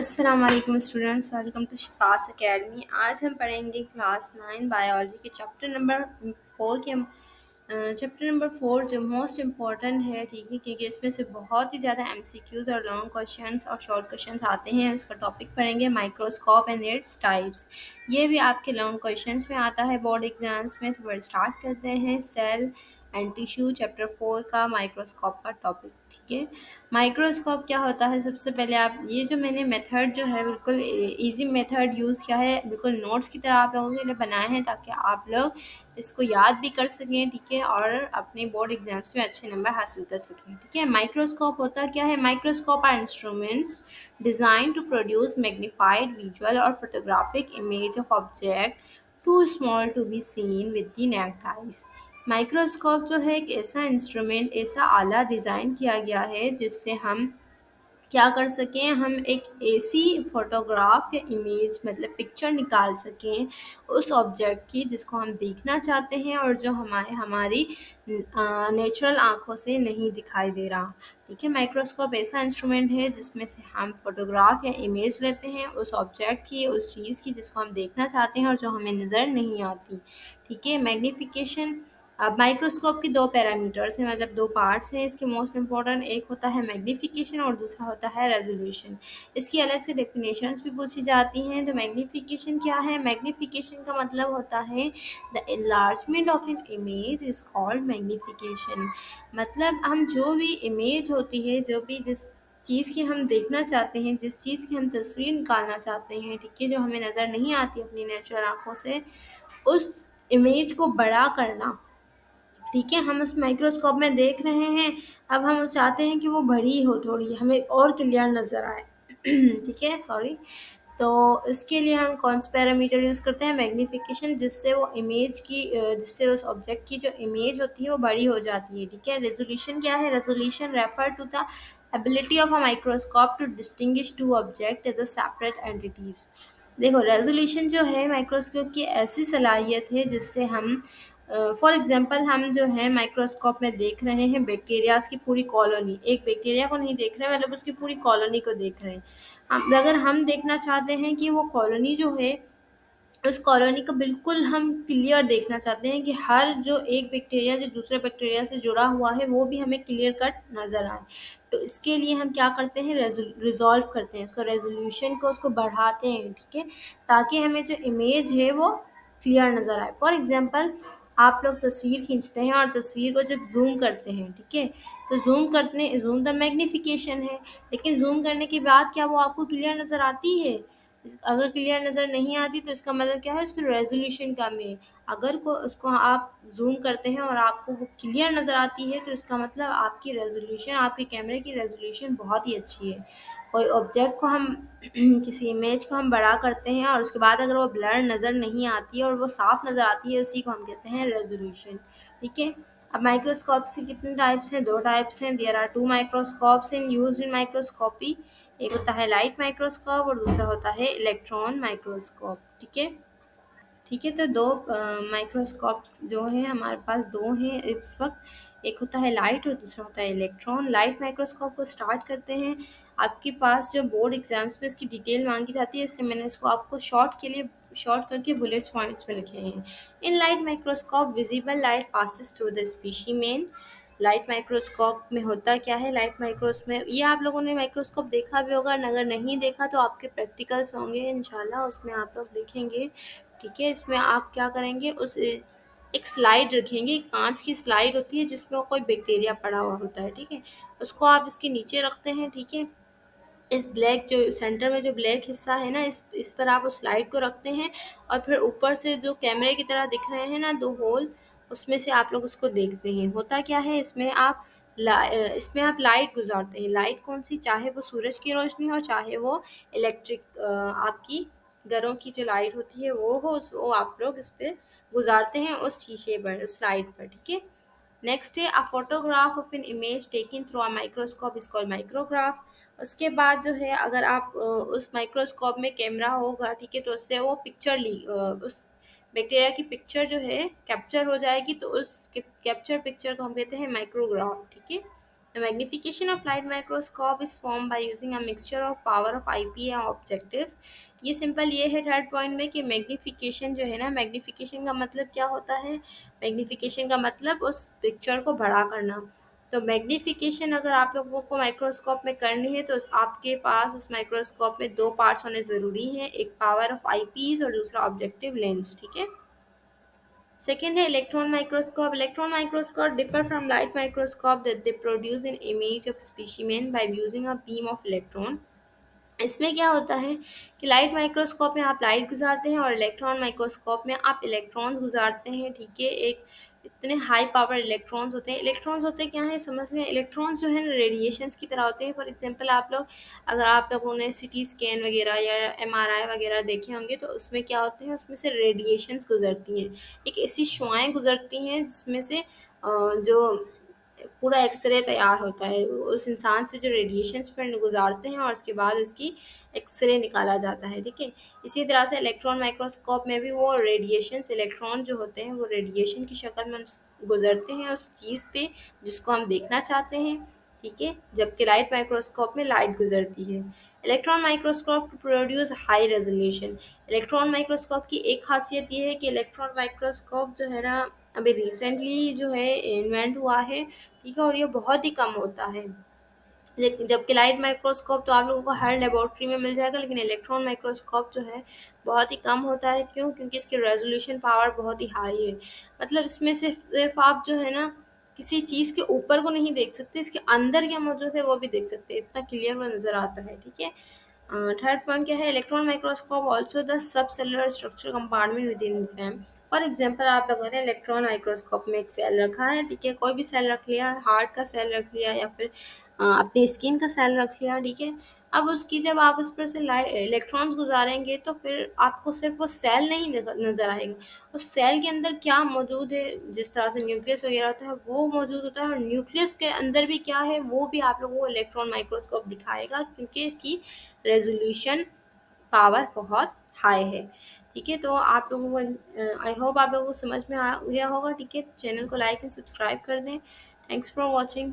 अस्सलाम वालेकुम students, welcome to शिफास academy. आज हम पढ़ेंगे क्लास 9 बायोलॉजी के चैप्टर नंबर 4 के चैप्टर नंबर 4 जो मोस्ट इम्पॉर्टेंट है, ठीक है, क्योंकि इसमें से बहुत ही ज़्यादा एमसीक्यूज़ और लॉन्ग क्वेश्चंस और शॉर्ट क्वेश्चंस आते हैं। उसका टॉपिक पढ़ेंगे माइक्रोस्कोप एंड इट्स टाइप्स। ये भी आपके लॉन्ग क्वेश्चंस में आता है बोर्ड एग्जाम्स में। तो फिर स्टार्ट करते हैं सेल एंड टिश्यू चैप्टर 4 का माइक्रोस्कोप का टॉपिक, ठीक है। माइक्रोस्कोप क्या होता है? सबसे पहले आप ये जो मैंने मेथड जो है बिल्कुल इजी मेथड यूज़ किया है, बिल्कुल नोट्स की तरह आप लोगों के लिए बनाए हैं ताकि आप लोग इसको याद भी कर सकें, ठीक है, और अपने बोर्ड एग्जाम्स में अच्छे नंबर हासिल कर सकें, ठीक है। माइक्रोस्कोप होता क्या है? Microscope are instruments design to produce magnified visual और photographic image of object too small to be seen with the naked eyes. Microscope जो है एक ऐसा इंस्ट्रूमेंट, ऐसा आला डिज़ाइन किया गया है जिससे हम क्या कर सकें, हम एक ऐसी फ़ोटोग्राफ या इमेज मतलब पिक्चर निकाल सकें उस ऑब्जेक्ट की जिसको हम देखना चाहते हैं और जो हमारी नेचुरल आँखों से नहीं दिखाई दे रहा, ठीक है। माइक्रोस्कोप ऐसा इंस्ट्रूमेंट है जिसमें से हम फ़ोटोग्राफ या इमेज लेते हैं उस ऑब्जेक्ट की, उस चीज़ की जिसको हम देखना चाहते हैं और जो हमें नज़र नहीं आती, ठीक है। मैग्नीफिकेशन। अब माइक्रोस्कोप के दो पैरामीटर्स हैं, मतलब दो पार्ट्स हैं इसके मोस्ट इम्पॉर्टेंट। एक होता है मैग्नीफिकेशन और दूसरा होता है रेजोल्यूशन। इसकी अलग से डेफिनेशंस भी पूछी जाती हैं। तो मैग्नीफिकेशन क्या है? मैग्नीफिकेशन का मतलब होता है the enlargement of an image is called magnification. मतलब हम जो भी इमेज होती है, जो भी जिस चीज़ की हम देखना चाहते हैं, जिस चीज़ की हम तस्वीर निकालना चाहते हैं, ठीक है, जो हमें नज़र नहीं आती अपनी नेचुरल आँखों से, उस इमेज को बड़ा करना, ठीक है। हम उस माइक्रोस्कोप में देख रहे हैं, अब हम चाहते हैं कि वो बड़ी हो, थोड़ी हमें और क्लियर नज़र आए ठीक है, सॉरी। तो इसके लिए हम कौन सा पैरामीटर यूज़ करते हैं? मैग्नीफिकेशन, जिससे वो इमेज की जिससे उस ऑब्जेक्ट की जो इमेज होती है वो बड़ी हो जाती है, ठीक है। रेजोल्यूशन क्या है? Resolution refer to the ability of a microscope to distinguish two object as a separate entities. देखो, रेजोल्यूशन जो है माइक्रोस्कोप की ऐसी सलाहियत है जिससे हम फॉर एग्जांपल हम जो है माइक्रोस्कोप में देख रहे हैं बैक्टीरियाज की पूरी कॉलोनी। एक बैक्टीरिया को नहीं देख रहे हैं, मतलब उसकी पूरी कॉलोनी को देख रहे हैं। अगर हम देखना चाहते हैं कि वो कॉलोनी जो है, उस कॉलोनी को बिल्कुल हम क्लियर देखना चाहते हैं कि हर जो एक बैक्टीरिया जो दूसरे बैक्टीरिया से जुड़ा हुआ है वो भी हमें क्लियर कट नज़र आए, तो इसके लिए हम क्या करते हैं? रिजॉल्व करते हैं इसको, रेजोल्यूशन को उसको बढ़ाते हैं, ठीक है, ताकि हमें जो इमेज है वो क्लियर नज़र आए। फॉर एग्जांपल, आप लोग तस्वीर खींचते हैं और तस्वीर को जब जूम करते हैं, ठीक है, तो जूम द मैग्नीफिकेशन है, लेकिन जूम करने के बाद क्या वो आपको क्लियर नज़र आती है? अगर क्लियर नज़र नहीं आती तो इसका मतलब क्या है? उसकी रेजोल्यूशन कम है। अगर को उसको आप जूम करते हैं और आपको वो क्लियर नज़र आती है तो इसका मतलब आपकी रेजोल्यूशन, आपके कैमरे की रेजोल्यूशन बहुत ही अच्छी है। कोई ऑब्जेक्ट को हम किसी इमेज को हम बड़ा करते हैं और उसके बाद अगर वो ब्लर नज़र नहीं आती है और वो साफ़ नज़र आती है, उसी को हम कहते हैं रेजोल्यूशन, ठीक है। अब माइक्रोस्कोप्स की कितने टाइप्स हैं? दो टाइप्स हैं। There are two microscopes in used in microscopy. एक होता है लाइट माइक्रोस्कोप और दूसरा होता है इलेक्ट्रॉन माइक्रोस्कोप, ठीक है। ठीक है, तो दो माइक्रोस्कोप जो है हमारे पास, दो हैं इस वक्त। एक होता है लाइट और दूसरा होता है इलेक्ट्रॉन। लाइट माइक्रोस्कोप को स्टार्ट करते हैं। आपके पास जो बोर्ड एग्जाम्स में इसकी डिटेल मांगी जाती है, इसलिए मैंने इसको आपको शॉर्ट करके बुलेट्स पॉइंट्स में लिखे हैं। In light microscope visible light passes through the specimen. Light microscope में होता क्या है? लाइट माइक्रोस में ये आप लोगों ने माइक्रोस्कोप देखा भी होगा, अगर नहीं देखा तो आपके प्रैक्टिकल्स होंगे इंशाल्लाह, उसमें आप लोग देखेंगे, ठीक है। इसमें आप क्या करेंगे, उस एक स्लाइड रखेंगे, कांच की स्लाइड होती है जिसमें कोई बैक्टीरिया पड़ा हुआ होता है, ठीक है, उसको आप इसके नीचे रखते हैं, ठीक है। इस ब्लैक जो सेंटर में जो ब्लैक हिस्सा है ना, इस पर आप उस स्लाइड को रखते हैं और फिर ऊपर से जो कैमरे की तरह दिख रहे हैं ना दो होल, उसमें से आप लोग उसको देखते हैं। होता क्या है, इसमें आप लाइट गुजारते हैं। लाइट कौन सी? चाहे वो सूरज की रोशनी हो, चाहे वो इलेक्ट्रिक आपकी घरों की जो लाइट होती है वो हो, वो आप लोग इस पे गुजारते हैं उस शीशे पर, उस स्लाइड पर, ठीक है। नेक्स्ट है a photograph of an image taken through a microscope is called micrograph. उसके बाद जो है, अगर आप उस माइक्रोस्कोप में कैमरा होगा, ठीक है, तो उससे वो उस बैक्टीरिया की पिक्चर जो है कैप्चर हो जाएगी, तो उस कैप्चर पिक्चर को हम कहते हैं माइक्रोग्राफ, ठीक है। The magnification of light microscope is formed by using a mixture of power of IPA objectives. ये सिंपल ये है थर्ड पॉइंट में कि मैग्नीफिकेशन जो है ना, मैग्नीफिकेशन का मतलब क्या होता है? मैग्नीफिकेशन का मतलब उस पिक्चर को बड़ा करना। तो मैग्नीफिकेशन अगर आप लोगों को माइक्रोस्कोप में करनी है तो आपके पास उस माइक्रोस्कोप में दो पार्ट्स होने ज़रूरी हैं, एक पावर ऑफ आईपीस और दूसरा ऑब्जेक्टिव लेंस। ठीक है। Second है electron microscope. Electron microscope differ from light microscope that they produce an image of specimen by using a beam of electron. इसमें क्या होता है कि लाइट माइक्रोस्कोप में आप लाइट गुजारते हैं और इलेक्ट्रॉन माइक्रोस्कोप में आप इलेक्ट्रॉन्स गुजारते हैं। ठीक है। एक इतने हाई पावर इलेक्ट्रॉन्स होते हैं। इलेक्ट्रॉन्स होते क्या हैं समझ में? इलेक्ट्रॉन्स जो है ना रेडिएशंस की तरह होते हैं। फॉर एग्जांपल आप लोग, अगर आप लोगों ने सिटी स्कैन वगैरह या एमआरआई वगैरह देखे होंगे तो उसमें क्या होते हैं, उसमें से रेडिएशंस गुजरती हैं। एक ऐसी शुआएँ गुजरती हैं जिसमें से जो पूरा एक्सरे तैयार होता है। उस इंसान से जो रेडिएशंस पर गुजारते हैं और उसके बाद उसकी एक्सरे निकाला जाता है। ठीक है। इसी तरह से इलेक्ट्रॉन माइक्रोस्कोप में भी वो रेडिएशंस, इलेक्ट्रॉन जो होते हैं वो रेडिएशन की शक्ल में गुजरते हैं उस चीज़ पे जिसको हम देखना चाहते हैं। ठीक है। जबकि लाइट माइक्रोस्कोप में लाइट गुजरती है। Electron microscope to produce high resolution. Electron microscope की एक खासियत ये है कि इलेक्ट्रॉन माइक्रोस्कोप जो है ना, अभी रिसेंटली जो है इन्वेंट हुआ है। ठीक है। और ये बहुत ही कम होता है। जबकि लाइट माइक्रोस्कोप तो आप लोगों को हर लेबोरेटरी में मिल जाएगा, लेकिन इलेक्ट्रॉन माइक्रोस्कोप जो है बहुत ही कम होता है। क्यों? क्योंकि इसकी रेजोल्यूशन पावर बहुत ही हाई है। मतलब इसमें सिर्फ आप जो है ना किसी चीज़ के ऊपर को नहीं देख सकते, इसके अंदर क्या मौजूद है वो भी देख सकते हैं। इतना क्लियर वो नज़र आता है। ठीक है। थर्ड पॉइंट क्या है? Electron microscope also the sub cellular structure compartment with in fam. For example आप लोगों ने इलेक्ट्रॉन माइक्रोस्कोप में एक सेल रखा है। ठीक है। कोई भी सेल रख लिया, हार्ट का सेल रख लिया या फिर अपनी स्किन का सेल रख लिया। ठीक है। अब उसकी जब आप उस पर से इलेक्ट्रॉन्स गुजारेंगे तो फिर आपको सिर्फ वो सेल नहीं नज़र आएगा, उस सेल के अंदर क्या मौजूद है। जिस तरह से न्यूक्लियस वगैरह होता है वो मौजूद होता है, और न्यूक्लियस के अंदर भी क्या है वो भी आप लोगों को इलेक्ट्रॉन माइक्रोस्कोप दिखाएगा, क्योंकि इसकी रेजोल्यूशन पावर बहुत हाई है। ठीक है। तो आप लोगों को आई होप आप लोगों को समझ में आ गया होगा। ठीक है। चैनल को लाइक एंड सब्सक्राइब कर दें। Thanks for watching.